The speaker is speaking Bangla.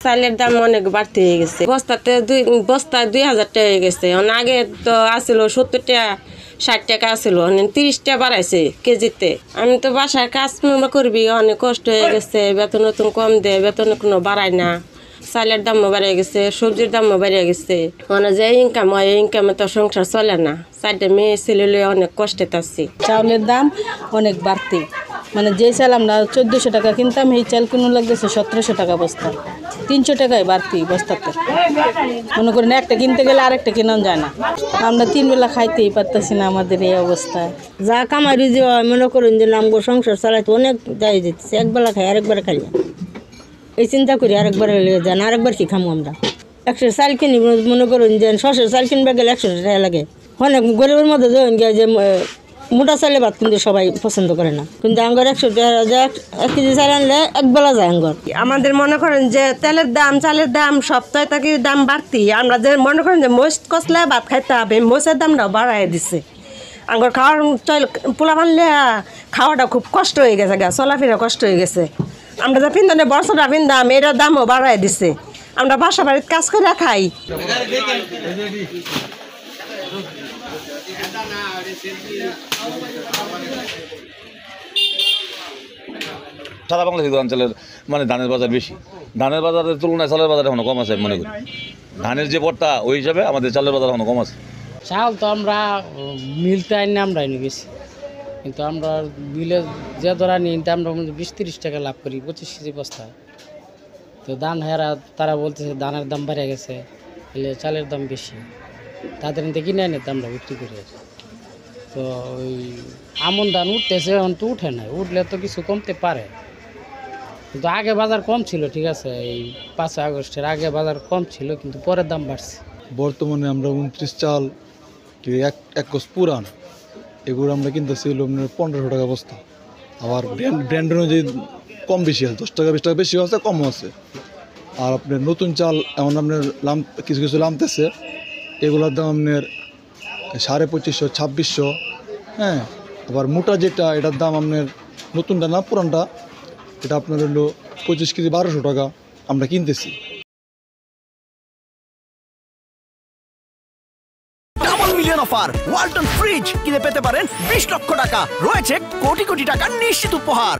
চালের দাম অনেক বাড়তি হয়ে গেছে, বস্তায় 2000 টাকা হয়ে গেছে। আগে তো আসলো 70 টাকা 60 টাকা আসলো, 30 টাকা বাড়াইছে কেজিতে। আমি তো বাসায় কাজ করবি, অনেক কষ্ট হয়ে গেছে, বেতন কম দেয়, বেতন কোনো বাড়ায় না। চালের দামও বেড়ে গেছে, সবজির দামও বেড়ে গেছে। মানে যে ইনকাম হয় এই ইনকামে তো সংসার চলে না। 4টা মেয়ে ছেলে অনেক কষ্টে থাকছি। চাউলের দাম অনেক বাড়তি, মানে যে চাল আমরা 1400 টাকা কিনতাম এই চাল কিনে লাগতেছে 1700 টাকা বস্তা। 300 টাকায় বাড়তি বস্তাতে। মনে করেন একটা কিনতে গেলে আরেকটা কেনাও যায় না। আমরা 3 বেলা খাইতেই পারতেছি না, আমাদের এই অবস্থায়। যা কামাই যে মনে করেন যে আমগো সংসার চালাইতে অনেক দায়ী যেতেছে। একবেলা খাই আরেকবার খাই, এই চিন্তা করি আরেকবার যান, আরেকবার কি খামো আমরা। 100 চাল কিনি, মনে করুন যে 600 চাল কিনবে গেলে 100 টাকা লাগে। অনেক গরিবের মধ্যে যে মোটা চালে ভাত কিন্তু সবাই পছন্দ করে না, কিন্তু আঙ্গর 100 টাকা 1 কেজি চাল আনলে একবেলা যায় আঙ্গর। আমাদের মনে করেন যে তেলের দাম, চালের দাম, সপ্তাহে থাকি দাম বাড়তি। আমরা যে মনে করেন যে মোষ কষলে ভাত খাইতে হবে, মোষের দামটাও বাড়াই দিছে। আঙ্গর খাওয়ার পোলা বানলে খাওয়াটা খুব কষ্ট হয়ে গেছে, চলাফেরা কষ্ট হয়ে গেছে। আমরা যে পিন্দানে বছরটা পিন্দাম এটার দামও বাড়াই দিছে। আমরা বাসা বাড়িতে কাজ করে খাই। সারা বাংলাদেশ অঞ্চলের মানে ধানের বাজার বেশি, ধানের বাজারের তুলনায় চালের বাজার এখনো কম আছে মনে করি। ধানের যে বর্তা ওই হিসাবে আমাদের চালের বাজার এখনো কম আছে। চাল তো আমরা মিলতে আইনি আমরা এনে গেছি, কিন্তু আমরা মিলে যে ধরা নিই আমরা 20-30 টাকা লাভ করি 25 কেজি বস্তায়। তো ধান হেরা তারা বলতেছে ধানের দাম বেড়ে গেছে, এলে চালের দাম বেশি, তাদের নিতে কিনে এনে আমরা বিক্রি করি। তো ওই আমন ধান উঠতেছে, এখন তো উঠে নাই, উঠলে তো কিছু কমতে পারে, কিন্তু আগে বাজার কম ছিল। ঠিক আছে, এই 5 আগস্টের আগে বাজার কম ছিল, কিন্তু পরের দাম বাড়ছে। বর্তমানে আমরা 29 চাল এক কোষ পুরান, এগুলো আমরা কিনতেছি 1500 টাকা বস্তা। আবার ব্র্যান্ড অনুযায়ী কম বেশি আছে, 10 টাকা 20 টাকা বেশি আছে, কমও আছে। আর আপনার নতুন চাল এমন আপনার কিছু কিছু নামতেছে, এগুলোর দাম আপনার 2550 2600। হ্যাঁ, আবার মোটা যেটা এটার দাম আপনার নতুনটা না পুরানটা, এটা আপনার হলো 25 কেজি 1200 টাকা আমরা কিনতেছি। Double million offer Walton fridge কিনে পেতে পারেন 20 লক্ষ টাকা, রয়েছে কোটি কোটি টাকার নিশ্চিত উপহার।